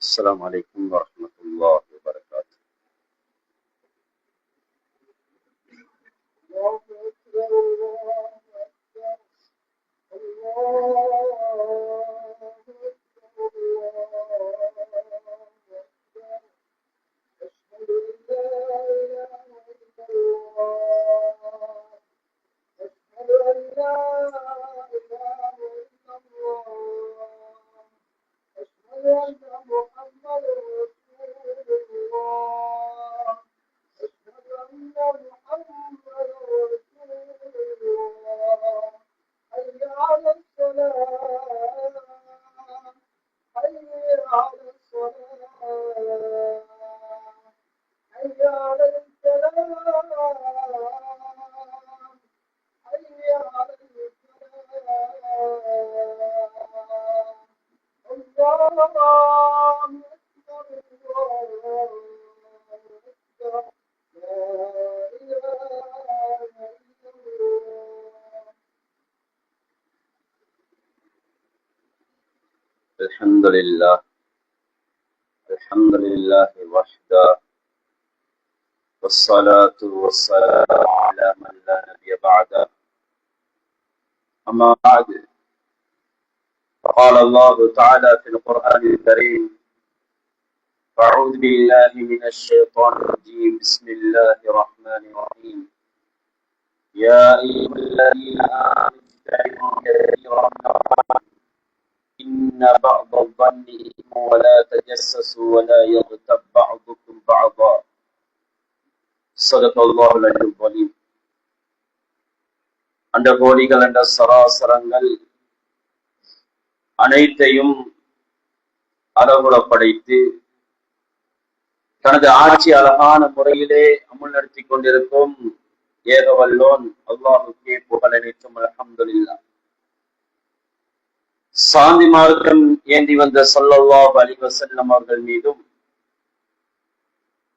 السلام عليكم ورحمة الله وبركاته. الحمد لله وحده، والصلاة والسلام على من لا نبي بعده. أما بعد، فقال الله تعالى في القرآن الكريم: أعوذ بالله من الشيطان الرجيم، بسم الله الرحمن الرحيم. يا أيها الذين آمنوا اجتنبوا كثيرا من الظن إن بعض الظن إثم ولا تجسسوا ولا يغتب بعضكم بعضا. صدق الله العلي العظيم. அந்த கோடிகள் என்ற சராசரங்கள் அனைத்தையும் அளவுல படைத்து தனது ஆட்சி அழகான முறையிலே அமுல் நடத்தி கொண்டிருக்கும் ஏகவல்லோன் அல்லாஹுக்கே புகழ் அனைத்தும் அல்ஹம்துலில்லாஹ். சாந்தி மார்க்கம் ஏந்தி வந்த ஸல்லல்லாஹு அலைஹி வஸல்லம் அவர்கள் மீதும்,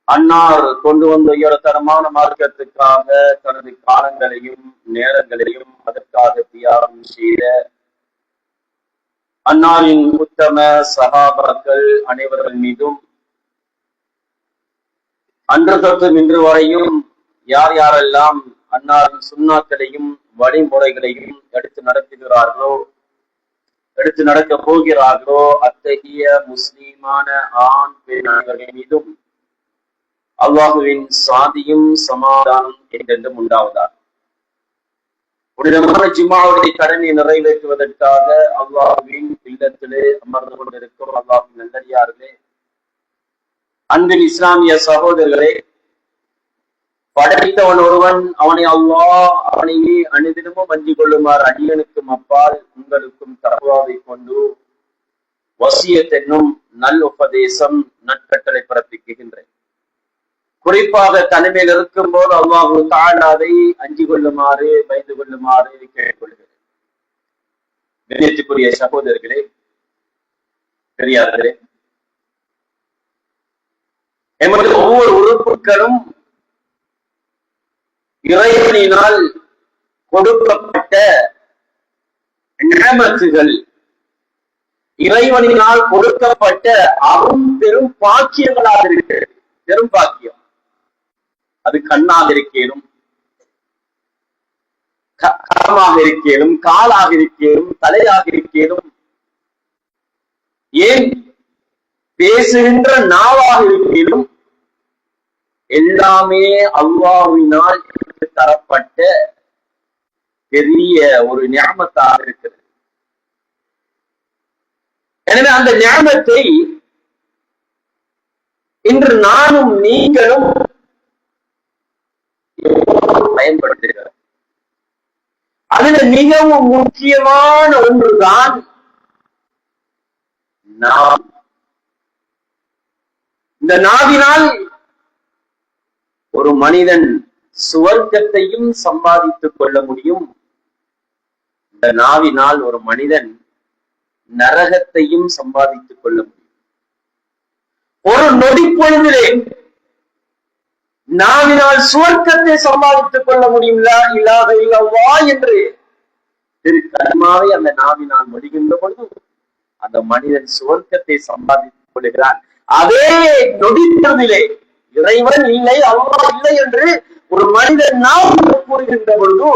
அன்னார் கொண்டு வந்த உயர்தரமான மார்க்கத்துக்காக தனது காலங்களையும் நேரங்களையும் அதற்காக தியாகம் செய்த அன்னாரின் உத்தம சஹாபாக்கள் அனைவர்கள் மீதும், அன்று தொட்டு இன்று வரையும் யார் யாரெல்லாம் அன்னாரின் சுன்னாக்களையும் வழிமுறைகளையும் எடுத்து நடத்துகிறார்களோ, எடுத்து நடக்க போகிறார்களோ, அத்தகைய முஸ்லீமான ஆண் பெண் அனைவர்கள் மீதும் அல்லாஹுவின் சாந்தியும் சமாதானம் என்றென்றும் உண்டாவதாக. புனிதமான ஜும்ஆவுடைய கடனை நிறைவேற்றுவதற்காக அல்லாஹுவின் இல்லத்திலே அமர்ந்து கொண்டிருக்கும் அல்லாஹ்வின் நல்லடியார்களே, அன்பின் இஸ்லாமிய சகோதரர்களே, படைத்தவன் ஒருவன், அவனை அல்லாஹ் அவனையே அனுதினமும் அஞ்சிக் கொள்ளுமாறு அடியனுக்கும் அப்பால் உங்களுக்கும் தக்வாவை கொண்டு வசியத் என்னும் நல் உபதேசம் நற்கட்டளை பிறப்பிக்கின்றேன். குறிப்பாக தனிமையில் இருக்கும் போது அல்லாஹு தஆலாவை அஞ்சிக் கொள்ளுமாறு பயந்து கொள்ளுமாறு கேட்டுக்கொள்கிறேன். கண்ணியத்துக்குரிய சகோதரர்களே, பெரியார்களே, எமது ஒவ்வொரு உறுப்புகளும் இறைவனினால் கொடுக்கப்பட்ட நிஅமத்துகள், இறைவனினால் கொடுக்கப்பட்ட அரும் பெரும் பாக்கியங்களாக இருக்கிறது. பெரும் பாக்கியம் அது கண்ணாக இருக்கேனும், கரமாக இருக்கேனும், காலாக இருக்கேனும், தலையாக இருக்கேனும், ஏன் பேசுகின்ற நாவாக இருக்கேனும், எல்லாமே அல்லாஹ்வினால் தரப்பட்ட பெரிய ஒரு நிஅமத்தாக இருக்கிறது. எனவே அந்த நிஅமத்தை இன்று நானும் நீங்களும் பயன்படுத்துகிறோம். அதுல மிகவும் முக்கியமான ஒன்றுதான் நாம். இந்த நாவினால் ஒரு மனிதன் சுவர்க்கத்தையும் சம்பாதித்துக் கொள்ள முடியும். இந்த நாவினால் ஒரு மனிதன் நரகத்தையும் சம்பாதித்துக் கொள்ள முடியும். ஒரு நொடி பொழுதிலே நாவினால் சுவர்க்கத்தை சம்பாதித்துக் கொள்ள முடியும். லா இலாஹ இல்லல்லாஹ் என்று திரு கலிமாவை அந்த நாவினால் முடிகின்ற பொழுது அந்த மனிதன் சுவர்க்கத்தை சம்பாதித்துக் கொள்கிறான். அதே நொடி பொழுதிலே இறைவன் இல்லை, அல்லாஹ் இல்லை என்று ஒரு மனிதன் நாம் கூறுகின்ற பொழுது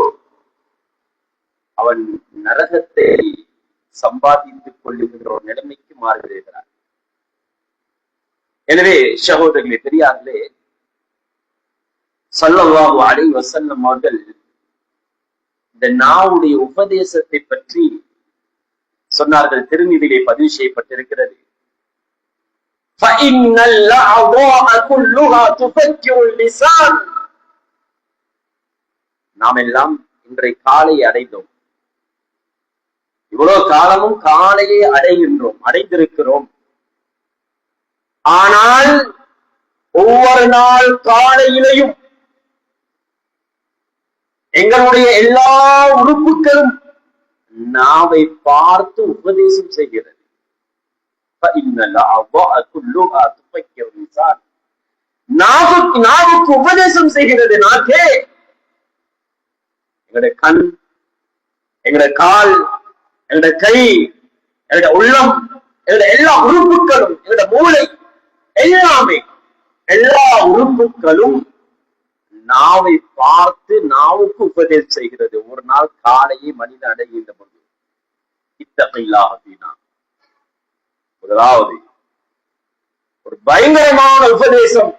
அவன் நரகத்தை சம்பாதித்துக் கொள்ளுகின்ற ஒரு நிலைமைக்கு மாறிவிடுகிறான். எனவே சகோதரர்களே, பெரியார்களே, ஸல்லல்லாஹு அலைஹி வஸல்லம் அவர்கள் இந்த நாவுடைய உபதேசத்தை பற்றி சொன்னார்கள். திருமீதியிலே பதிவு செய்யப்பட்டிருக்கிறது. நாம் எல்லாம் இன்றைய காலை அடைந்தோம். இவ்வளவு காலமும் காலையை அடைந்திருக்கிறோம். ஆனால் ஒவ்வொரு நாள் காலையிலையும் எங்களுடைய எல்லா உறுப்புகளும் நாவை பார்த்து உபதேசம் செய்கிறது. நாவுக்கு உபதேசம் செய்கிறது. நாக்கே எங்களுடைய கண், எங்களுடைய கால், எங்களுடைய கை, எங்களுடைய உள்ளம், எங்களுடைய எல்லா உறுப்புகளும், எங்களுடைய மூளை, எல்லாமே எல்லா உறுப்புகளும் நாவை பார்த்து நாவுக்கு உபதேசம் செய்கிறது. ஒரு நாள் காலையை மனிதன் அடைகின்ற பொழுது இத்தகையில்லாஹ் அப்படின்னா முதலாவது ஒரு பயங்கரமான உபதேசம்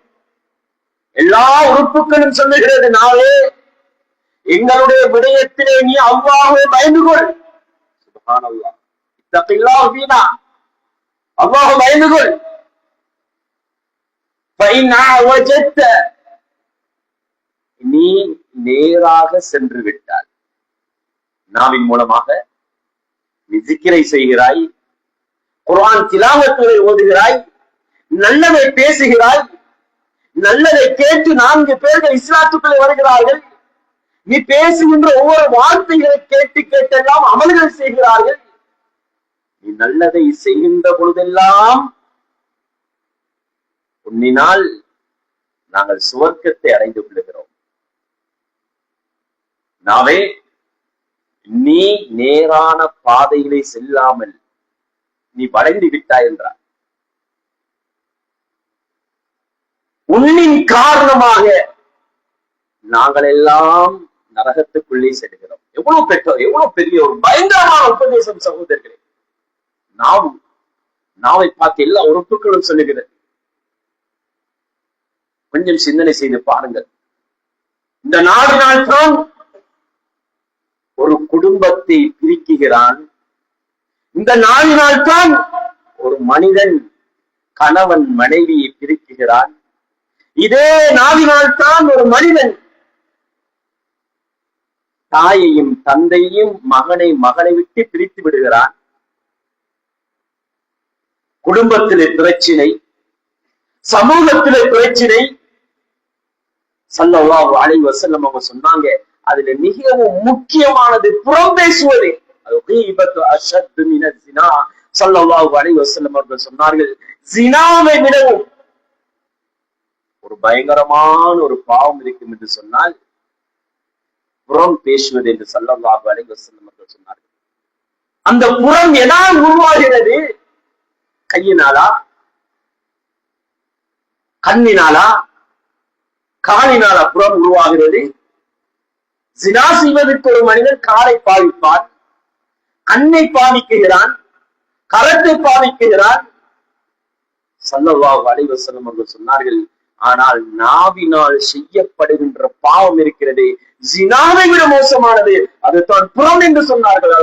எல்லா உறுப்புகளும் சொல்லுகிறது. நாளே எங்களுடைய விடயத்திலே நீ அல்லாஹ்வை பயந்து கொள். சுப்ஹானல்லாஹ். இத்தகையில்லாஹ் அப்படின்னா அல்லாஹ்வை பயந்து கொள். நீ நேராக சென்று விட்டால் நாவின் மூலமாக நீ zikரை செய்கிறாய், குர்ஆன் திலாவத்துகளை ஓதுகிறாய், நல்லதை பேசுகிறாய், நல்லதை கேட்டு 4 பேர்கள் இஸ்லாத்துக்குள்ளே வருகிறார்கள். நீ பேசுகின்ற ஒவ்வொரு வார்த்தைகளை கேட்டு கேட்டெல்லாம் அமல்கள் செய்கிறார்கள். நீ நல்லதை செய்கின்ற பொழுதெல்லாம் உன்னினால் நாங்கள் சுவர்க்கத்தை அடைந்து கொள்கிறோம். நாவே நீ நேரான பாதையிலே செல்லாமல் நீ வளைந்து விட்டாய் என்றார். உன்னின் காரணமாக நாங்கள் எல்லாம் நரகத்துக்குள்ளே செல்கிறோம். எவ்வளவு பெரிய ஒரு பயங்கரமான உபதேசம் சகோதரர்களே. நாவை பார்த்து எல்லா உறுப்புகளும் சொல்லுகிறது. கொஞ்சம் சிந்தனை செய்து பாருங்கள். இந்த நாவினால் தான் ஒரு குடும்பத்தை பிரிக்குகிறான். இந்த நாவினால் தான் ஒரு மனிதன் கணவன் மனைவியை பிரிக்குகிறான். இதே நாவினால் தான் ஒரு மனிதன் தாயையும் தந்தையும் மகனை விட்டு பிரித்து விடுகிறான். குடும்பத்திலே பிரச்சினை, சமூகத்திலே பிரச்சினை. ஸல்லல்லாஹு அலைஹி வஸல்லம் அவங்க சொன்னாங்க, அதுல மிகவும் முக்கியமானது புறம் பேசுவது. ஸல்லல்லாஹு அலைஹி வஸல்லம் அவர்கள் சொன்னார்கள், ஜினாவை விடவும் ஒரு பயங்கரமான ஒரு பாவம் இருக்கும் என்று சொன்னால் புறம் பேசுவது என்று ஸல்லல்லாஹு அலைஹி வஸல்லம் அவர்கள் சொன்னார்கள். அந்த புறம் எதனால் உருவாகிறது? கையினாலா, கண்ணினாலா, காலினாலா புறம் உருவாகிறது? ஜினா செய்வதற்கு ஒரு மனிதன் காலை பாவிப்பான், கண்ணை பாவிக்குகிறான், கரத்தை பாவிக்குகிறான். ஸல்லல்லாஹு அலைஹி வஸல்லம் அவர்கள் சொன்னார்கள், ஆனால் நாவினால் செய்யப்படுகின்ற பாவம் இருக்கிறது, ஜினாவை விட மோசமானது. அதுதான் புறம் என்று சொன்னார்கள்.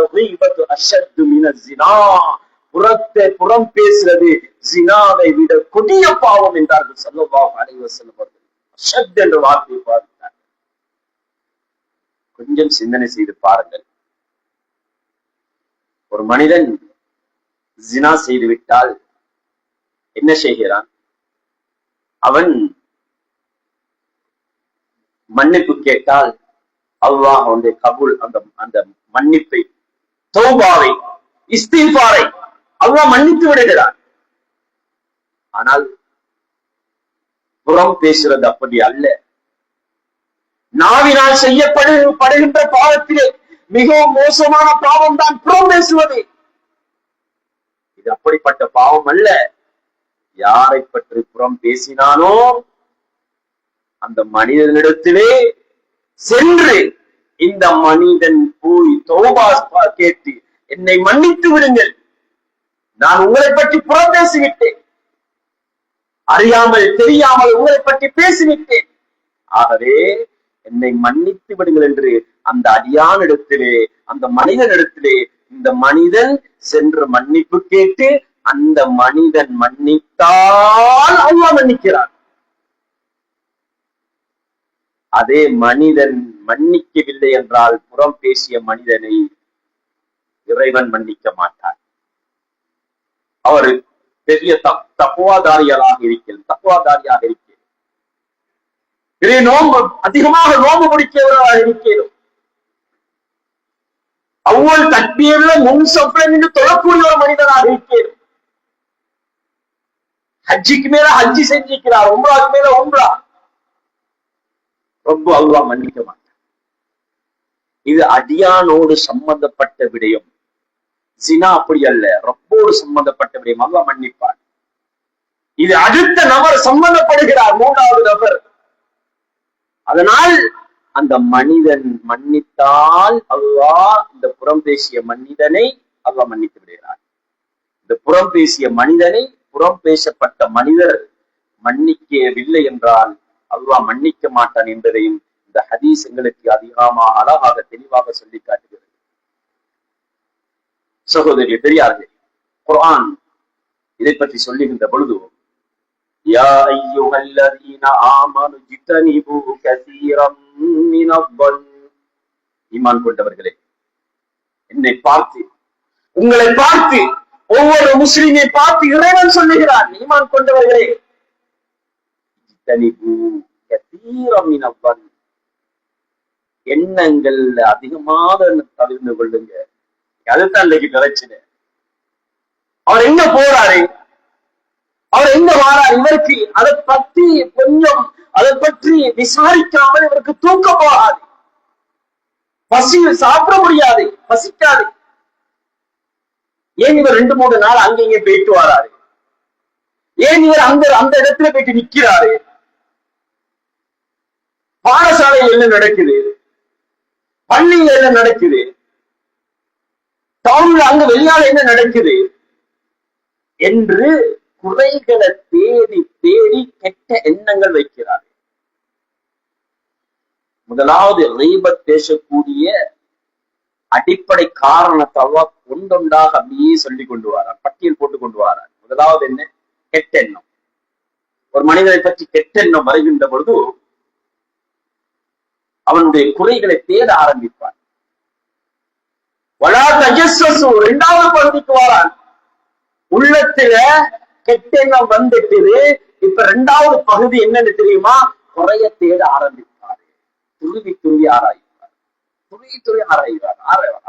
புறம் பேசுறது ஜினாவை விட கொடிய பாவம் என்றார்கள் ஸல்லல்லாஹு அலைஹி வஸல்லம் அவர்கள். அஷத் என்ற வார்த்தையை பார்த்தார். கொஞ்சம் சிந்தனை செய்து பாருங்கள். ஒரு மனிதன் ஜினா செய்துவிட்டால் என்ன செய்கிறான்? அவன் மன்னிப்பு கேட்டால் அல்லாஹ் அவனுடைய கபூல், அந்த மன்னிப்பை, தௌபாவை, இஸ்திஃபாரை அல்லாஹ் மன்னித்து விடுகிறான். ஆனால் புறம் பேசுறது அப்படி அல்ல. நாவினால் செய்யப்படுகின்ற பாவத்திலே மிகவும் மோசமான பாவம் தான் புறம் பேசுவது. இது அப்படிப்பட்ட பாவம் அல்ல. யாரை பற்றி புறம் பேசினானோ அந்த மனிதனிடத்திலே சென்று இந்த மனிதன் போய் தௌபா கேட்டு என்னை மன்னித்து விடுங்கள், நான் உங்களை பற்றி புறம் பேசிவிட்டேன், அறியாமல் தெரியாமல் உங்களை பற்றி பேசிவிட்டேன், ஆகவே என்னை மன்னித்து விடுங்கள் என்று அந்த அடியானிடத்திலே, அந்த மனிதனிடத்திலே இந்த மனிதன் சென்று மன்னிப்பு கேட்டு அந்த மனிதன் மன்னித்தால் அல்லாஹ் மன்னிக்கிறான். அதே மனிதன் மன்னிக்கவில்லை என்றால் புறம் பேசிய மனிதனை இறைவன் மன்னிக்க மாட்டார். அவர் பெரிய தக்குவாதாரியாக இருக்கிறார், நோன்பு அதிகமாக நோன்பு முடிக்கிறவராக இருக்கிறோம், அவ்வளவு தக்பீர்ல முன் சப்ளை நின்று தொழக்கூடிய ஒரு மனிதனாக இருக்கிறோம், ஹஜ்ஜிக்கு மேல ஹஜ்ஜி செஞ்சிருக்கிறார், உம்ராக்கு மேல உம்ரா, ரொம்ப அல்லாஹ் மன்னிக்க மாட்டார். இது அடியானோடு சம்பந்தப்பட்ட விடயம். ஜினா அப்படி அல்ல, ரப்போடு சம்பந்தப்பட்ட விடயம், அல்லாஹ் மன்னிப்பார். இது அடுத்த நபர் சம்பந்தப்படுகிறார், மூன்றாவது நபர். அதனால் அந்த மனிதன் மன்னித்தால் அல்லாஹ் இந்த புறம் பேசிய மனிதனை அல்லாஹ் மன்னித்து விடுகிறார். இந்த புறம் பேசிய மனிதனை, புறம் பேசப்பட்ட மனிதர் மன்னிக்கவில்லை என்றால் அல்லாஹ் மன்னிக்க மாட்டான் என்பதையும் இந்த ஹதீஸ் எங்களுக்கு அதிகமாக அழகாக தெளிவாக சொல்லி காட்டுகிறது. சகோதரி பெரியார்களே, குர்ஆன் இதை பற்றி சொல்லுகின்ற பொழுது யா அய்யுஹல்லதீன ஆமனு ஜிதனிபு கஸீரம் மினல் ஈமான் கொண்டவர்களே, என்னை பார்த்து, உங்களை பார்த்து, ஒவ்வொரு முஸ்லிமை பார்த்து இறைவன் சொல்லுகிறான், ஈமான் கொண்டவர்களே, ஜிதனிபு கஸீரம் மினல் எண்ணங்கள் அதிகமாக தவிர்த்து கொள்ளுங்க. அதுதான் இன்னைக்கு பிரச்சனை. அவர் எங்க போறாரு, அவர் எங்க வாரார், இவருக்கு அதை பற்றி கொஞ்சம் அதை பற்றி விசாரிக்காமல் இவருக்கு தூக்கம் போகாது, பசி சாப்பிட முடியாது, பசிக்காது. ஏன் இவர் 2-3 நாள் அங்கங்க போயிட்டு வராரு, ஏன் இவர் அந்த இடத்துல போயிட்டு நிக்கிறாரு, பாடசாலையில் என்ன நடக்குது, பள்ளியில் என்ன நடக்குது, டவுன்ல அங்க வெளியால என்ன நடக்குது என்று குறைகளை தேடி தேடி கெட்ட எண்ணங்கள் வைக்கிறார். முதலாவது ரீபத் பேசக்கூடிய அடிப்படை காரணத்தை அல்லாஹ் ஒன்றொன்றாக அப்படியே சொல்லி கொண்டு வரார், பட்டியல் போட்டு கொண்டு வரார். முதலாவது என்ன? கெட்ட எண்ணம். ஒரு மனிதனை பற்றி கெட்ட எண்ணம் வருகின்ற பொழுது அவனுடைய குறைகளை தேட ஆரம்பிப்பான். வலா தஜஸ்ஸஸு, 2வது பகுதிக்கு வரான். உள்ளத்துல கெட்ட எண்ணம் வந்துட்டு இப்ப 2வது பகுதி என்னன்னு தெரியுமா? குறைய தேட ஆரம்பிப்பாரு. துருவி ஆராய்வார், துருவி ஆராய்வார்.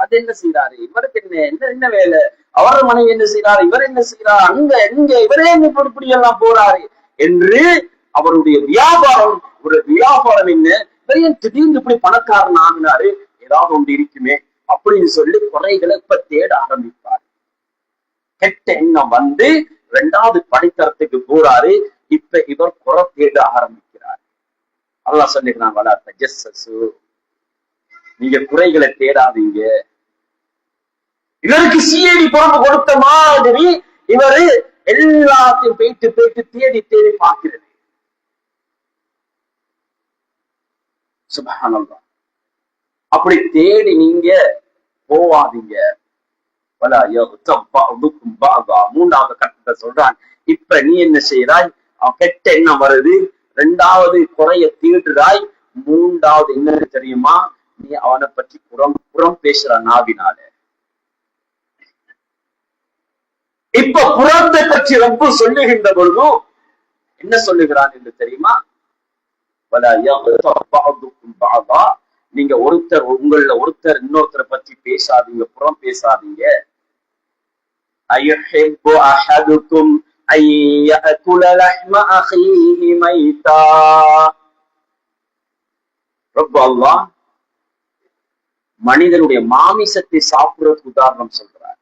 அது என்ன செய்யறாரு, இவருக்கு என்ன வேலை, அவர மனைவி என்ன செய்யறாரு, இவர் என்ன செய்யறாரு, அங்க எங்க இவரே இப்படி எல்லாம் போறாரு என்று அவருடைய வியாபாரம். ஒரு வியாபாரம் என்ன, திடீர்னு இப்படி பணக்காரன் ஆகினாரு, ஏதாவது ஒன்று இருக்குமே அப்படின்னு சொல்லி குறைகளை இப்ப தேட ஆரம்பிப்பார். கெட்ட எண்ணம் வந்து 2வது படித்தரத்துக்கு போறாரு. இப்ப இவர் குறை தேட ஆரம்பிக்கிறார். அல்லாஹ் சொல்லிக்கிறான், வலா தஜஸ்ஸஸு, நீங்க குறைகளை தேடாதீங்க. இவருக்கு சிஐடி பொறுப்பு கொடுத்த மாதிரி இவரு எல்லாத்தையும் போயிட்டு தேடி தேடி பார்க்கிறது. சுப்ஹானல்லாஹ். அப்படி தேடி நீங்க போவாதீங்க. 3வது கட்டத்தை சொல்றான். இப்ப நீ என்ன செய்யறாய், கெட்ட எண்ணம் வருது, 2வது குறைய தீட்டுறாய், 3வது என்னன்னு தெரியுமா, நீ அவனை பற்றி புறம் பேசுற நாவினால. இப்ப புறத்தை பற்றி ரப்பு சொல்லுகின்ற பொழுதும் என்ன சொல்லுகிறான் என்று தெரியுமா? நீங்க உங்கள ஒருத்தர் இன்னொருத்தரை பற்றி பேசாதீங்க, புறம் பேசாதீங்க. அயுஹிப்பு அஹதுக்கும் அய்யஅகுல லஹ்ம அஹீஹி மைதா. ரப்பு அல்லாஹ் மனிதனுடைய மாமிசத்தை சாப்பிடுறதுக்கு உதாரணம் சொல்றார்.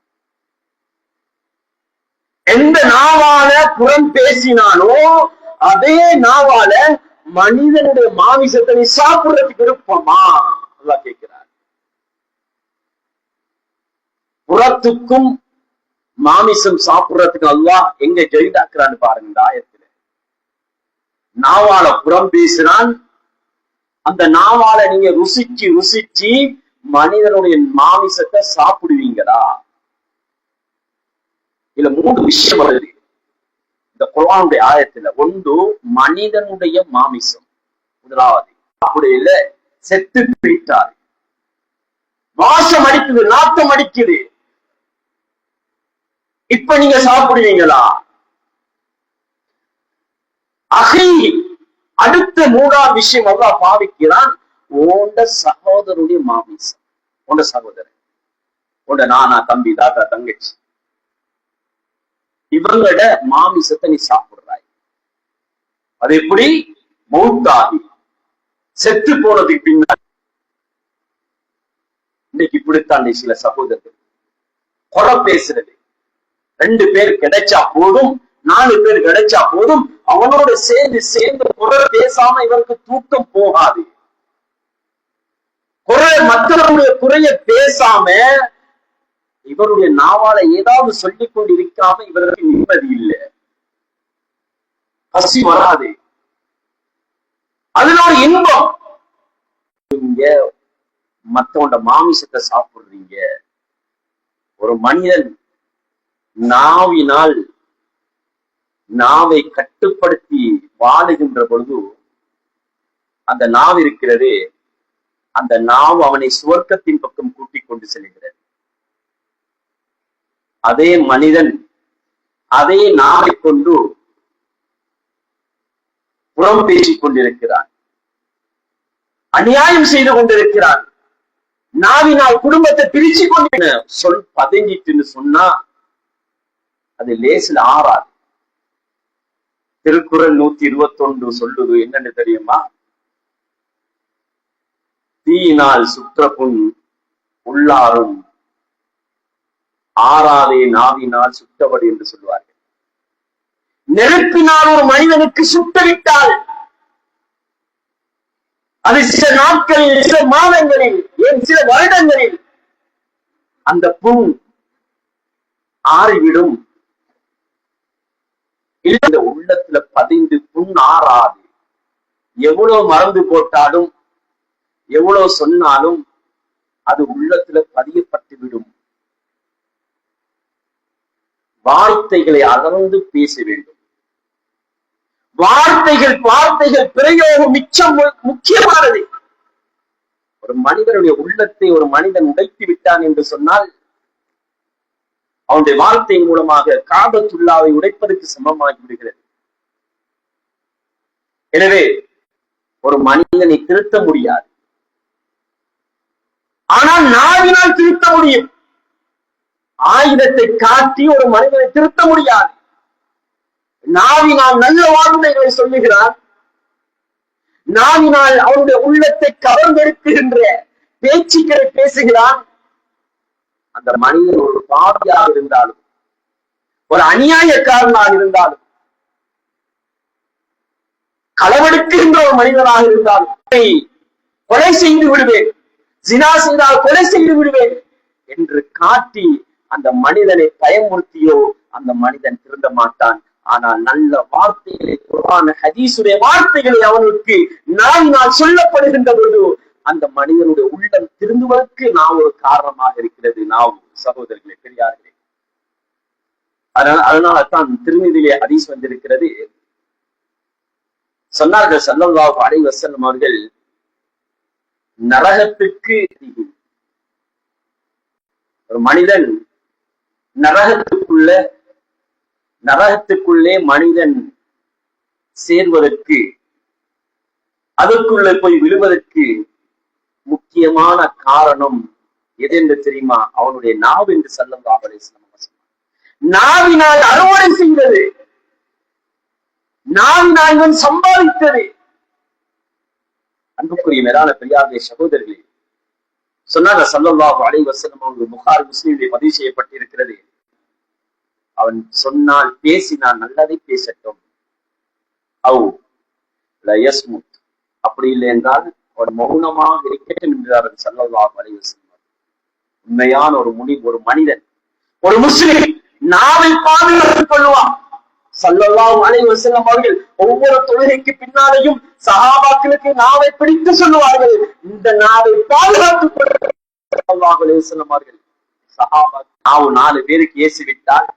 எந்த நாவால புறம் பேசினானோ அதே நாவால மனிதனுடைய மாமிசத்தை நீ சாப்பிடுறதுக்கு விருப்பமா? அல்லாஹ் கேட்கிறார். புறத்துக்கும் மாமிசம் சாப்பிடுறதுக்கு அல்லாஹ் எங்க ஜெயிதாக்குறான்னு பாருங்க. இந்த ஆயத்துல நாவால புறம் பேசினான், அந்த நாவால நீங்க ருசிச்சு ருசிச்சு மனிதனுடைய மாமிசத்தை சாப்பிடுவீங்களா? இதுல 3 விஷயம் வருது இந்த குர்ஆனுடைய ஆயத்துல. ஒன்று மனிதனுடைய மாமிசம், முதலாவது. அப்படி இல்ல செத்து போயிட்டாரு, வாசம் அடிக்குது, நாட்டம் அடிக்குது, இப்ப நீங்க சாப்பிடுவீங்களா? அஹி, அடுத்த 3ஆவது விஷயம் அல்லாஹ் பாவிக்கிறான், உண்ட சகோதரனுடைய மாமிசம். உண்ட சகோதரன், உண்ட நானா, தம்பி, தாத்தா, தங்கச்சி, இவங்களோட மாமிசத்தை நீ சாப்பிடுறாய். அது எப்படி? மௌத்தாகி செத்து போனதுக்கு பின்னாடி. இன்னைக்கு இப்படித்தான் சில சகோதரர்கள் குறை பேசுறது. 2 பேர் கிடைச்சா போதும், 4 பேர் கிடைச்சா போதும், அவனோட சேர்ந்து சேர்ந்து குறை பேசாம இவருக்கு தூக்கம் போகாது. மற்றவருடைய குறைய பேசாம இவருடைய நாவால ஏதாவது சொல்லிக் கொண்டு இருக்காம இவருக்கு நிம்மதி இல்லை, பசி வராது, அதுல ஒரு இன்பம். நீங்க மத்தவண்ட மாமிசத்தை சாப்பிடுறீங்க. ஒரு மனிதன் நாவினால் நாவை கட்டுப்படுத்தி வாழுகின்ற பொழுது அந்த நாவு இருக்கிறது, அந்த நாவு அவனை சுவர்க்கத்தின் பக்கம் கூட்டிக் கொண்டு செல்கிறது. அதே மனிதன் அதே நாவை கொண்டு புறம் பேசிக் கொண்டிருக்கிறான், அநியாயம் செய்து கொண்டிருக்கிறான், நாவினால் குடும்பத்தை பிரிச்சு கொண்டு சொல் பதுங்கிட்டுன்னு சொன்னா அது லேசில் ஆறாது. திருக்குறள் 121 சொல்லுது என்னன்னு தெரியுமா? தீயினால் சுற்ற புண் உள்ளாரும் ஆறாதே நாவினால் சுட்டபடி என்று சொல்வார்கள். நெருப்பினால் ஒரு மனிதனுக்கு சுட்டவிட்டால் அது சில நாட்களில், சில மாதங்களில், ஏன் சில வருடங்களில் அந்த புண் ஆறிவிடும். இந்த உள்ளத்துல பதிந்து புண் ஆறாது. எவ்வளவு மறந்து போட்டாலும் எவ்வளவு சொன்னாலும் அது உள்ளத்துல பதியப்பட்டு விடும். வார்த்தைகளை அகர்ந்து பேச வேண்டும். வார்த்தைகள் பிரயோகம் மிச்சம் முக்கியமானது. ஒரு மனிதனுடைய உள்ளத்தை ஒரு மனிதன் உடைத்து விட்டான் என்று சொன்னால் அவனுடைய வார்த்தை மூலமாக காபத்துல்லாவை உடைப்பதற்கு சமமாகி விடுகிறது. எனவே ஒரு மனிதனை திருத்த முடியாது, ஆனால் நாவினால் திருத்த முடியும். ஆயுதத்தை காட்டி ஒரு மனிதனை திருத்த முடியாது. நாவினால் நல்ல வார்த்தைகளை சொல்லுகிறார், நாவினால் அவனுடைய உள்ளத்தை கவர்ந்தெடுக்குகின்ற பேச்சுக்களை பேசுகிறான். அந்த மனிதன் ஒரு பாவியாக இருந்தாலும், ஒரு அநியாயக்காரனாக இருந்தாலும், களவெடுக்கின்ற ஒரு மனிதனாக இருந்தாலும் கொலை செய்து விடுவேன், ஜினா செய்தால் கொலை செய்து விடுவேன் என்று காட்டி அந்த மனிதனை பயமுறுத்தியோ அந்த மனிதன் திருந்த மாட்டான். ஆனால் நல்ல வார்த்தைகளை, குர்ஆன் ஹதீஸுடைய வார்த்தைகளை அவனுக்கு நாவினால் சொல்லப்படுகின்ற பொழுது அந்த மனிதனுடைய உள்ளம் திருந்துவதற்கு நான் ஒரு காரணமாக இருக்கிறது. நாம் சகோதரர்களே, பெரியார்களே, அதனால தான் திருமதியிலே ஹதீஸ் வந்திருக்கிறது. சொன்னார்கள் ஸல்லல்லாஹு அலைஹி வஸல்லம் அவர்கள், நரகத்துக்கு ஒரு மனிதன் நரகத்துக்குள்ளே மனிதன் சேர்வதற்கு, அதற்குள்ளே போய் விழுவதற்கு முக்கியமான காரணம் எதென்று தெரியுமா? அவனுடைய நாவு என்று ஸல்லல்லாஹு அலைஹி வஸல்லம் நாவினால் அறுவடை செய்தது, நாவினால் இவன் சம்பாதித்தது. அன்புக்குரிய மேலான பெரியார்களே, சகோதரர்களே, சொன்னாங்க ஸல்லல்லாஹு அலைஹி வஸல்லம் அவர்கள், புகாரி முஸ்லிமிலே பதிவு செய்யப்பட்டிருக்கிறது, அவன் சொன்னால் பேசினால் நல்லதை பேசட்டும், அப்படி இல்லை என்றால் அவன் மௌனமாக இருக்கட்டும் என்கிறார்கள் ஸல்லல்லாஹு அலைஹி வஸல்லம். உண்மையான ஒரு மனிதன், ஒரு முஸ்லிம் நாவை பாதுகாத்துக் கொள்வான். ஸல்லல்லாஹு அலைஹி வஸல்லம் அவர்கள் ஒவ்வொரு தொழுகைக்கு பின்னாலேயும் சஹாபாக்களுக்கு நாவை பிடித்து சொல்லுவார்கள், இந்த நாவை பாதுகாத்துக் கொள்வார்கள். ஸல்லல்லாஹு அலைஹி வஸல்லம் அவர்கள் சஹாபா நாவு 4 பேருக்கு ஏசிவிட்டால்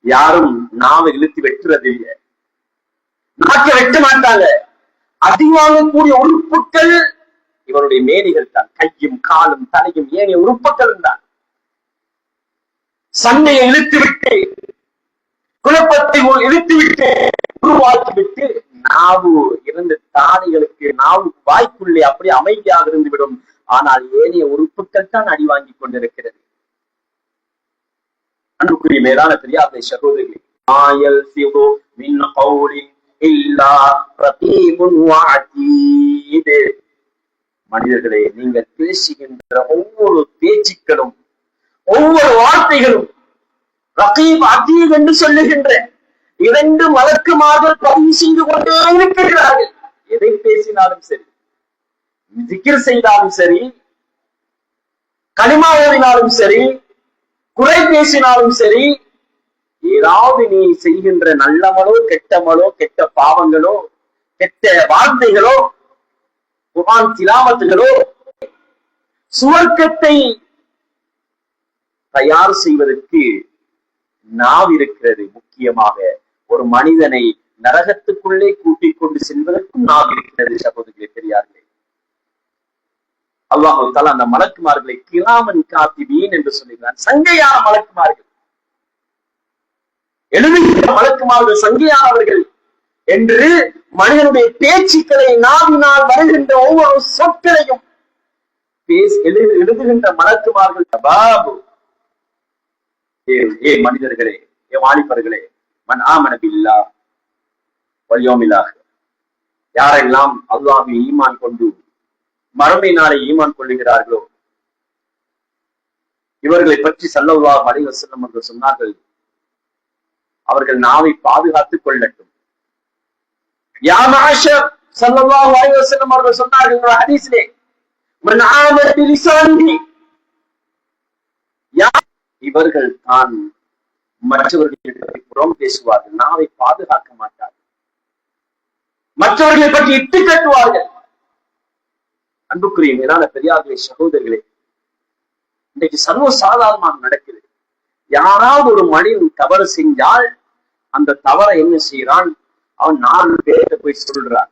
யாரும் நாவை இழுத்து வெட்டுறதில்லை, நாக்கை வெட்ட மாட்டாங்க. அதிகமாகக்கூடிய உறுப்புகள் இவருடைய மேனிகள் தான், கையும் காலும் தலையும் ஏனைய உறுப்புகள் தான். சண்டையை இழுத்துவிட்டு, குழப்பத்தை இழுத்துவிட்டு, உருவாக்கிவிட்டு, நாவு 2 தாடைகளுக்கு நாவு வாய்க்குள்ளே அப்படி அமைதியாக இருந்துவிடும். ஆனால் ஏனைய உறுப்புகள் தான் அடி வாங்கி கொண்டிருக்கிறது. அன்புக்குரிய மேலான பெரியார்களே, சகோதரர்களே, மனிதர்களே, நீங்கள் பேசுகின்ற ஒவ்வொரு பேச்சுக்களும், ஒவ்வொரு வார்த்தைகளும் ரகீப் அதீத் என்று சொல்லுகின்ற 2 மலக்குமார்கள் பதிவு செய்து கொண்டே இருக்கிறார்கள். எதை பேசினாலும் சரி, திக்ர் செய்தாலும் சரி, கலிமா ஓதினாலும் சரி, குறை பேசினாலும் சரி, ஏதாவது நீ செய்கின்ற நல்லமலோ கெட்டமலோ, கெட்ட பாவங்களோ, கெட்ட வார்த்தைகளோ, குர்ஆன் திலாவத்துகளோ, சுவர்க்கத்தை தயார் செய்வதற்கு நாவு இருக்கிறது. முக்கியமாக ஒரு மனிதனை நரகத்துக்குள்ளே கூட்டிக் கொண்டு செல்வதற்கும் நாவு இருக்கிறது. சகோதரர்களே, பெரியார்களே, அல்லாஹ் தஆலா அந்த மலக்குமார்களை கிராமன் காத்திபீன் என்று சொல்லுகிறான். சங்கையான மலக்குமார்கள், எழுதுகின்ற மலக்குமார்கள் சங்கையானவர்கள் என்று மனிதனுடைய பேச்சுக்களை, நாவினால் வருகின்ற ஒவ்வொரு சொற்களையும் எழுதுகின்ற மலக்குமார்கள். ஏ மனிதர்களே, ஏ வாலிபர்களே, மன் ஆமன பில்லாஹ் வல் யௌமில் ஆகிர், யாரெல்லாம் அல்லாஹ்வை ஈமான் கொண்டு மறுமை நாளை ஈமான் கொள்ளுகிறார்களோ இவர்களை பற்றி ஸல்லல்லாஹு அலைஹி வஸல்லம் அவர்கள் சொன்னார்கள், அவர்கள் நாவை பாதுகாத்துக் கொள்ளட்டும். யா மஅஷர், ஸல்லல்லாஹு அலைஹி வஸல்லம் அவர்கள் சொன்னார்கள் இந்த ஹதீஸிலே, மன் ஆமன பிலிசானிஹி, இவர்கள் தான் மற்றவர்களை புறம் பேசுவார்கள், நாவை பாதுகாக்க மாட்டார்கள், மற்றவர்களை பற்றி இட்டு கட்டுவார்கள். அன்புக்குரிய மேலான பெரியார்களே, சகோதரர்களே, இன்றைக்கு சர்வ சாதாரணமாக நடக்குது. யாராவது ஒரு மனிதன் தவறு செஞ்சால் அந்த தவறை என்ன செய்யறான், அவன் 4 பேர்கிட்ட போய் சொல்றான்,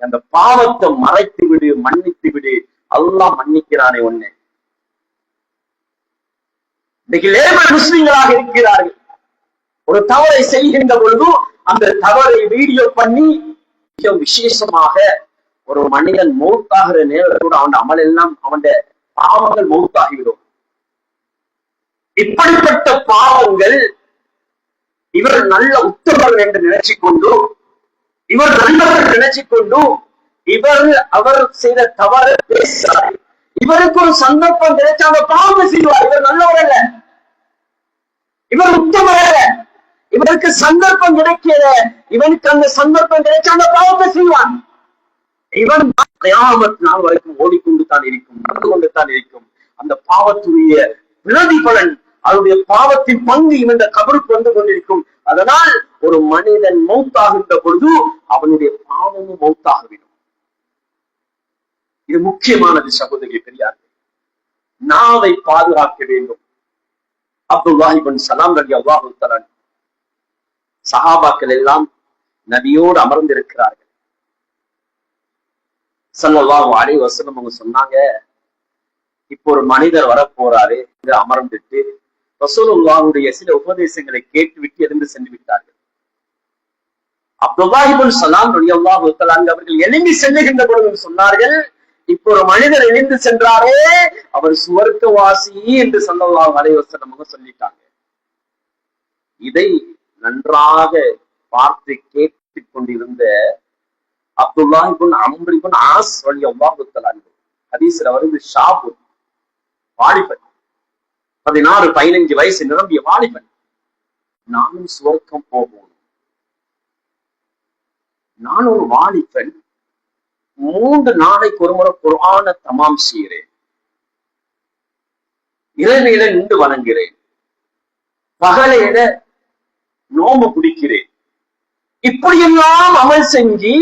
அந்த பாவத்தை மறைத்து விடு, மன்னித்து விடு, அல்லாஹ் மன்னிக்கிறானே ஒண்ணு. இன்னைக்கு லேபர் முஸ்லிம்களாக இருக்கிறார்கள். ஒரு தவறை செய்கின்ற பொழுது அந்த தவறை வீடியோ பண்ணி மிக விசேஷமாக ஒரு மனிதன் மௌத்தாகிற நேரத்தோடு அவன் அமல் எல்லாம், அவன் பாவங்கள் மௌத்தாகிவிடும். இப்படிப்பட்ட பாவங்கள் இவர் நல்ல உத்தமர்கள் என்று நினைச்சுக்கொண்டு, இவர் நல்லவர்கள் நினைச்சுக்கொண்டு, அவர் செய்த தவறு பேசுகிறார். இவருக்கு ஒரு சந்தர்ப்பம் கிடைச்ச அந்த பாவம் செய்வார். இவர் நல்லவர் அல்ல, இவர் உத்தமர் அல்ல, இவருக்கு சந்தர்ப்பம் கிடைக்கிற, இவனுக்கு அந்த சந்தர்ப்பம் கிடைச்ச அந்த பாவத்தை செய்வான். இவன் கியாமத் நாள் வரைக்கும் ஓடிக்கொண்டு தான் இருக்கும், நடந்து கொண்டு தான் இருக்கும். அந்த பாவத்துடைய பிரதிபலன், அவருடைய பாவத்தின் பங்கு இவன் கபருக்கு வந்து கொண்டிருக்கும். அதனால் ஒரு மனிதன் மௌத்தாகின்ற பொழுது அவனுடைய பாவமும் மௌத்தாகிவிடும். இது முக்கியமானது சகோதரி பெரியார்கள். நாவை பாதுகாக்க வேண்டும். அப்துல்லாஹ் இப்னு சலாம் ரலியல்லாஹு தஆலா சஹாபாக்கள் எல்லாம் நபியோடு அமர்ந்திருக்கிறார்கள். ஸல்லல்லாஹு அலைஹி வஸல்லம் அவங்க சொன்னாங்க, இப்போ ஒரு மனிதர் வரப்போறாரு, அமர்ந்துட்டு ரசூலுல்லாஹுடைய சில உபதேசங்களை கேட்டுவிட்டு எழுந்து சென்று விட்டார்கள். அப்துல்லாஹ் இப்னு ஸலாம் ரலியல்லாஹு தஆலா அவர்கள் எழும்பி செல்லுகின்ற பொழுது சொன்னார்கள், இப்போ ஒரு மனிதர் எழுந்து சென்றாரே அவர் சுவர்க்கவாசி என்று ஸல்லல்லாஹு அலைஹி வஸல்லம் சொல்லிட்டாங்க. இதை நன்றாக பார்த்து கேட்டுக் கொண்டிருந்த அப்துல்லாஹ் இப்னு அம்ர் இப்னு ஆஸ் ரலியல்லாஹு தஆலா ஹதீஸ்ல வருது, ஷாபு வாலிபன், 16-15 வயசு நிரம்பிய வாலிபன், நானும் சுவர்க்கம் போகணும், நான் ஒரு வாலிபன், 3 நாளைக்கு ஒரு முறை குர்ஆனை தமாம் செய்கிறேன், இரவில நின்று வணங்குகிறேன், பகலையில நோம்பு பிடிக்கிறேன், இப்படியெல்லாம் அமல் செஞ்சு,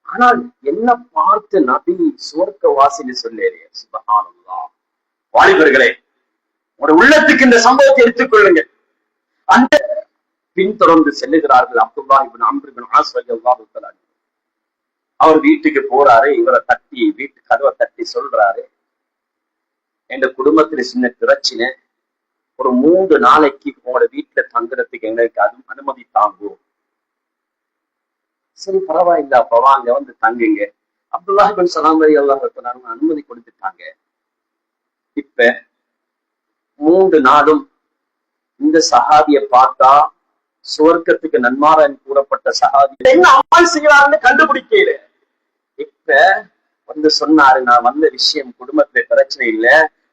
ஆனால் என்ன பார்த்து நபி சுவர்க்க வாசின்னு சொல்லேரே. சுப்ஹானல்லாஹ். வாலிபர்களே, ஒரு உள்ளத்துக்கு இந்த சம்பவத்தை எடுத்துக்கொள்ளுங்கள். அந்த பின்தொடர்ந்து செல்லுகிறார்கள் அப்துல்லாஹ் இப்னு அம்ர் இப்னு ஆஸ் ரலியல்லாஹு தஆலா. அவர் வீட்டுக்கு போறாரு, இவரை தட்டி வீட்டு கதவை தட்டி சொல்றாரு, எங்க குடும்பத்துல சின்ன பிரச்சனை, ஒரு 3 நாளைக்கு உங்களோட வீட்டுல தங்குறதுக்கு எங்களுக்கு அனுமதி தாங்கும். சரி பரவாயில்ல, அப்ப வாங்க வந்து தங்குங்க. அப்துல்லாஹ் இப்னு ஸலாம் ரலியல்லாஹு தஆலா அனுமதி கொடுத்துட்டாங்க. இப்ப 3 நாளும் இந்த சஹாபியை பார்த்தா சுவர்க்கத்துக்கு நன்மாரன் கூறப்பட்ட சஹாபி என்ன அமல் செய்யறாருன்னு கண்டுபிடிக்கல. இப்ப வந்து சொன்னாரு, நான் வந்த விஷயம் குடும்பத்துல பிரச்சனை இல்ல,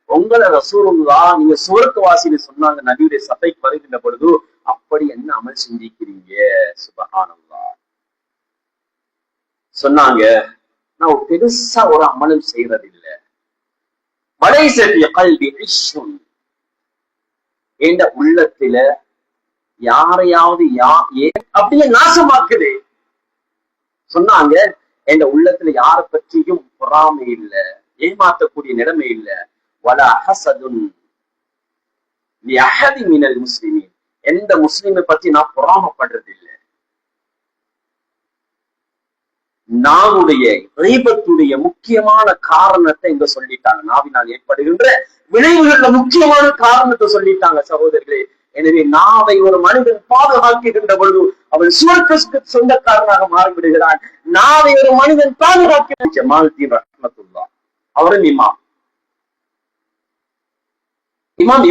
உங்களை ரசூலுல்லாஹ் நீங்க சுவர்க்கவாசின்னு சொன்னாங்க நபியுடைய சபைக்கு வருகின்ற பொழுது, அப்படி என்ன அமல் செஞ்சிக்கிறீங்க? சுப்ஹானல்லாஹ். சொன்னாங்க, நான் பெருசா ஒரு அமலும் செய்யறது இல்லை, என்ற உள்ளத்துல யாரையாவது அப்படியே நாசமாக்குது. சொன்னாங்க, என் உள்ளத்துல யாரை பற்றியும் பொறாமை இல்லை, ஏமாற்றக்கூடிய நிலைமை இல்லை. வலா ஹஸதுன் லிஅஹதி மினல் முஸ்லிமீன், எந்த முஸ்லிமை பற்றி நான் பொறாமப்படுறது இல்லை. நாவுடைய கீபத்துடைய முக்கியமான காரணத்தை இங்க சொல்லிட்டாங்க. நாவினால் ஏற்படுகின்ற விளைவுகள்ல முக்கியமான காரணத்தை சொல்லிட்டாங்க சகோதரர்களே. எனவே நாவை ஒரு மனிதன் பாதுகாக்கின்ற பொழுது அவன் சுவர்க்கத்துக்கு சொந்தக்காரனாக மாறிவிடுகிறான். நாவை ஒரு மனிதன் பாதுகாக்க ஜமாலுத்தீன் ரஹ்மத்துல்லாஹ் அவரும் இமாம்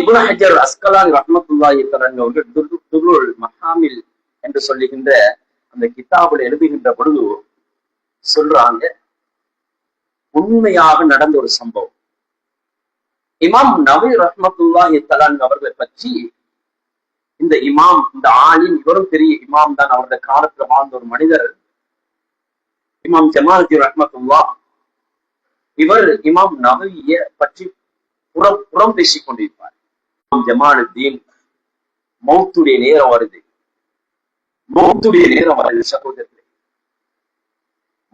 இப்னு ஹஜர் அஸ்கலானி ரஹ்மத்துல்லாஹி அவர்கள் துருல் மஹாமில் என்று சொல்லுகின்ற அந்த கிதாபில் எழுதுகின்ற பொழுது சொல்றாங்க, உண்மையாக நடந்த ஒரு சம்பவம். இமாம் நவவி ரஹ்மத்துல்லாஹி அவர்களை பற்றி இந்த இமாம், இந்த ஆலிம், இவரும் பெரிய இமாம் தான், அவருடைய காலத்துல வாழ்ந்த ஒரு மனிதர் இமாம் ஜமாலுத்தீன் ரஹ்மத்துல்லாஹ், இவர் இமாம் நவவியை பற்றி புறம் பேசிக் கொண்டிருப்பார். இமாம் ஜமாலுத்தீன் மௌத்துடைய நேரம் வருது, சகோதரர்களே.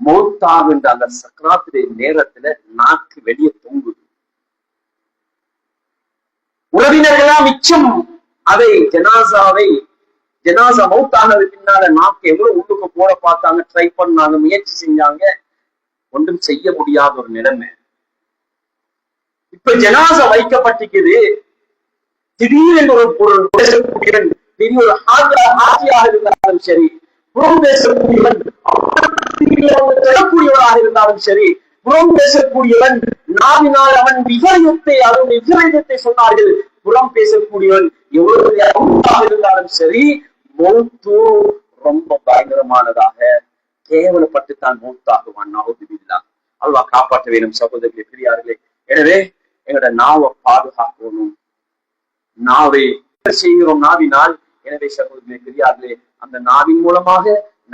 மௌத்தாகின்ற அந்த சக்ராத்துடைய நேரத்துல நாக்கு வெளியே தொங்குது. உறவினர்களாம் மிச்சம் அதை ஜனாசா மௌத்தானது பின்னால நாக்கு எவ்வளவு உள்ளுக்கு போட பார்த்தாங்க, ட்ரை பண்ணாங்க, முயற்சி செஞ்சாங்க, ஒன்றும் செய்ய முடியாத ஒரு நிலைமை. இப்ப ஜனாசா வைக்கப்பட்டிருக்குது. திடீரென்று ஒரு பொருள் பெரிய ஒரு ஆட்சியாக இருந்தாலும் சரி, புறம் பேசக்கூடியவன் தொடக்கூடியவராக இருந்தாலும் சரி, புறம் பேசக்கூடியவன் நாவினால் அவன் விபரீதத்தை சொன்னார்கள். புறம் பேசக்கூடியவன் எவ்வளவு இருந்தாலும் சரி, மௌத்து ரொம்ப பயங்கரமானதாக கேவலப்பட்டுத்தான் மௌத்தாகுவான். அல்லாஹ் காப்பாற்ற வேணும் சகோதரர்களே, பெரியார்களே. எனவே எங்களோட நாவை பாதுகாக்கணும். நாவை செய்கிறோம் நாவினால். எனவே சகோதரர்களே, பெரியார்களே, அந்த நாவின் மூலமாக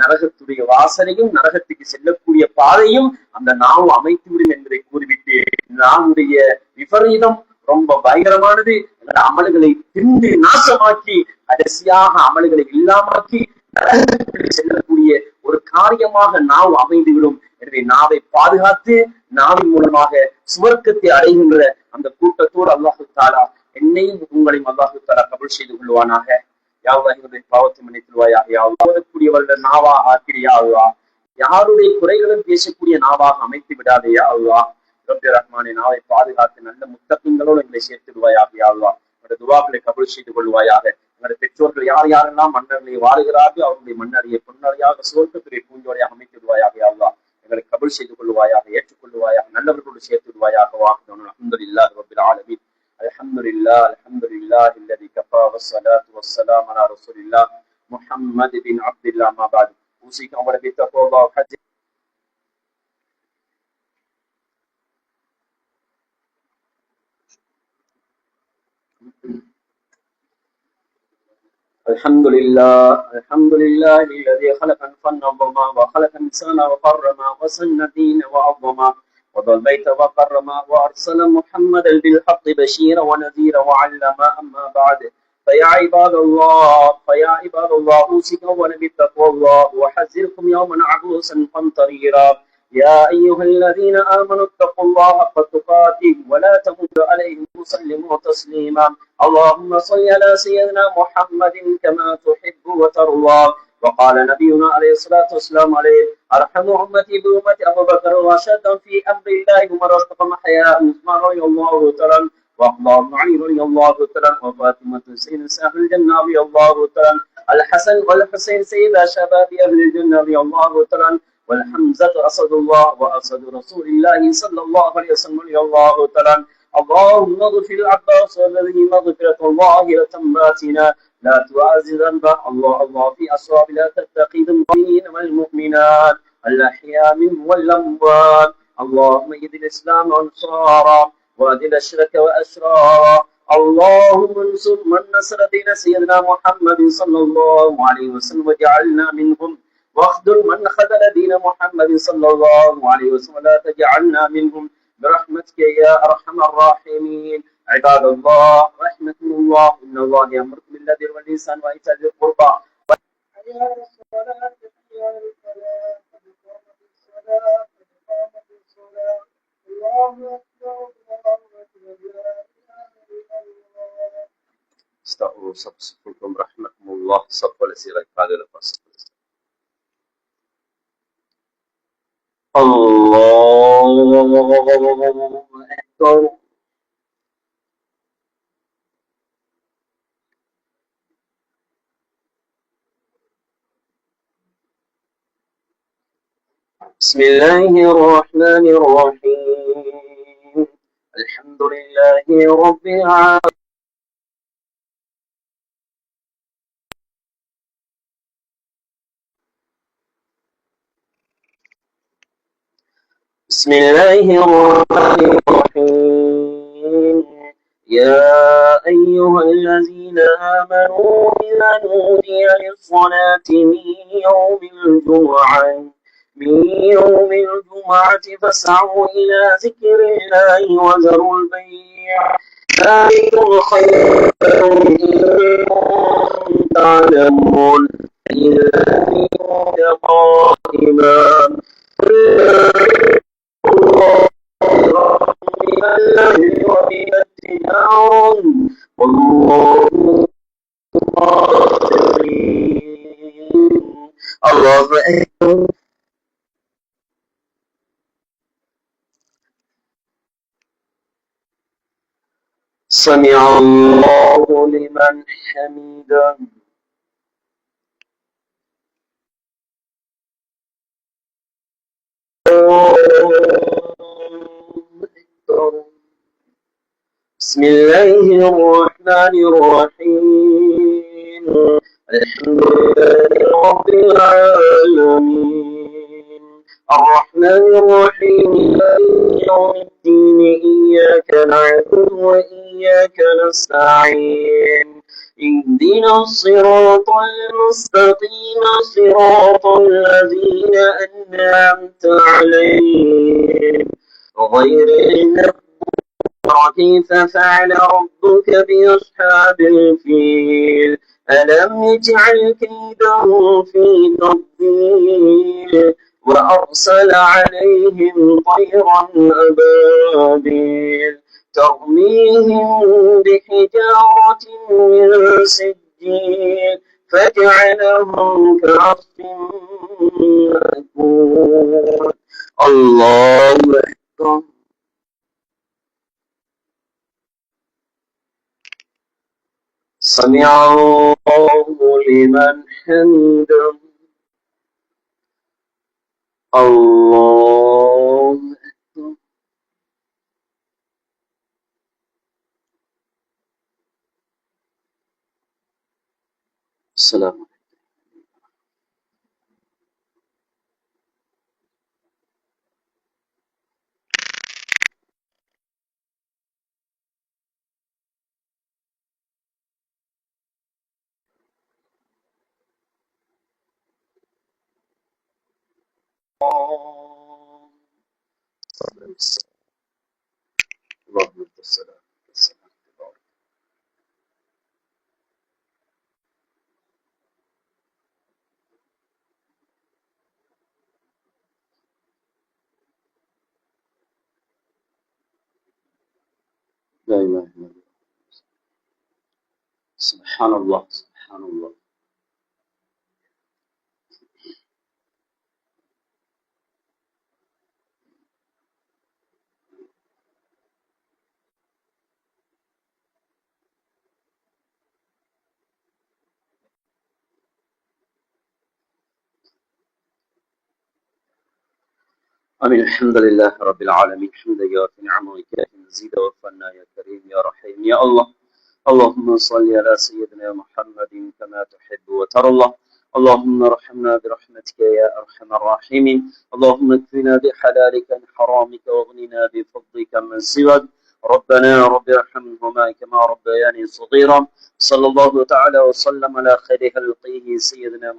நரகத்துடைய வாசனையும் நரகத்துக்கு செல்லக்கூடிய பாதையும் அந்த நாவு அமைத்துவிடும் என்பதை கூறிவிட்டு, நாவுடைய விபரீதம் ரொம்ப பயங்கரமானது. அமல்களை திண்டு நாசமாக்கி கடைசியாக அமல்களை இல்லாமக்கி நரகத்துக்கு செல்லக்கூடிய ஒரு காரியமாக நாவு அமைந்துவிடும். எனவே நாவை பாதுகாத்து நாவின் மூலமாக சுவர்க்கத்தை அடைகின்ற அந்த கூட்டத்தோடு அல்லாஹு தாலா என்னையும் உங்களையும் அல்லாஹு தாலா கபூல் செய்து கொள்வானாக. யாவ் எங்களுடைய பாவத்தை மன்னித்துள்வாயாக. யாவ் ஓதக்கூடியவர்கள் நாவா ஆக்கிரியா. யாருடைய குறைகளும் பேசக்கூடிய நாவாக அமைத்து விடாதே யா அல்லாஹ். ரப்பி ரஹ்மானே, நாவை பாதுகாத்து நல்ல முத்தகங்களோடு எங்களை சேர்த்து விடுவாயாக யா அல்லாஹ். எங்களுடைய துவாக்களை கபூல் செய்து கொள்வாயாக. எங்களுடைய பெற்றோர்கள் யார் யாரெல்லாம் மன்னர்களை வாழுகிறார்கள் அவருடைய மன்னரையை பொன்னரையாக சுவர்க்கத்துடைய பூஞ்சோடையாக அமைத்து விடுவாயாக யா அல்லாஹ். எங்களை கபூல் செய்து கொள்வாயாக, ஏற்றுக்கொள்வாயாக, நல்லவர்களோடு சேர்த்து விடுவாயாக. அல்ஹம்துலில்லாஹி ரப்பில் ஆலமீன். அல்ஹம்துலில்லாஹ் அல்ஹம்துலில்லாஹ் அல்லதி கஃபா வஸ்ஸலாத்து வஸ்ஸலாமு அலா ரசூலில்லாஹ் முஹம்மது பின் அப்துல்லாஹ். மா பஅத். ஊசிக்கும் பித்தக்வா வ ஹஜ். الحمد لله الذي خلق فنظما وخلق الإنسان وكرما وسن الدين وعظما وضى البيت وكرما وأرسل محمدا بالحق بشيرا ونذيرا وعلما. أما بعد، فيا عباد الله أوصيكم بتقوى الله وأحذركم يوما عبوسا قمطريرا. يا أيها الذين آمنوا اتقوا الله حق تقاته ولا تموتوا عليه وسلموا تسليما. اللهم صل على سيدنا محمد كما تحب وترضى. وقال نبينا عليه الصلاة والسلام عليه: أرحم أمتي بأمتي أبو بكر وأشد في أمر الله عمر واستقم حياء عثمان رضي الله تعالى وأخبار علي رضي الله تعالى وفاطمة سيد أهل الجنة رضي الله تعالى الحسن والحسين سيد شباب أهل الجنة رضي الله تعالى والحمزة أسد الله وأسد رسول الله صلى الله عليه وسلم رضي الله تعالى. اللهم اغفر العباس الذي مغفرة ظاهرة باتنا لا تعزز ذنبه. الله في أصحاب لا تتقي المؤمنين والمؤمنات الأحياء منهم والأموات. اللهم اهد الإسلام وانصارا وأذل الشرك وأشرارا. اللهم انصر من نصر دين سيدنا محمد صلى الله عليه وسلم وجعلنا منهم، واخذل من خذل دين محمد صلى الله عليه وسلم لا تجعلنا منهم برحمتك يا أرحم الراحمين. عباد الله رحمكم الله، إن الله يأمركم بالعدل والإحسان وإيتاء ذي القربى. استغفروا صفكم رحمكم الله. صف السيرة قال لفظ الله أكبر. بسم الله الرحمن الرحيم. الحمد لله رب العالمين. بسم الله الرحمن الرحيم. يا أيها الذين آمنوا إذا نودي للصلاة من يوم الجمعة فاسعوا إلى ذكر الله وذروا البيع ذلكم خير لكم إن كنتم تعلمون. إذا كنت قائما الله أكبر. سمع الله لمن حمده. بسم الله الرحمن الرحيم. الحمد لله رب العالمين الرحمن الرحيم مالك يوم الدين إياك نعبد وإياك نستعين اهدنا الصراط المستقيم صراط الذين أنعمت عليهم غير المغضوب. كيف فعل ربك بأصحاب الفيل ألم يجعل كيدهم في تضليل وأرسل عليهم طيرا أبابيل ترميهم بحجارة من سجيل فجعلهم كعصف مأكول. الله أكبر. سمع الله لمن حمده. الله أكبر. السلام. اللهم انت السلام. السلام. لا اله الا الله. سبحان الله. سبحان الله. آمين. الحمد لله رب العالمين حمدا يوافي نعمه ويكافي مزيدا وفنا يا كريم يا رحيم يا الله. اللهم صل على سيدنا محمد كما تحب وترى الله. اللهم ارحمنا برحمتك يا أرحم الراحمين. اللهم اكفنا بحلالك عن حرامك واغننا بفضلك من سواك. ربنا رب ارحمهما كما ربياني صغيرا. صلى الله تعالى وسلم على خير خلقه سيدنا محمد.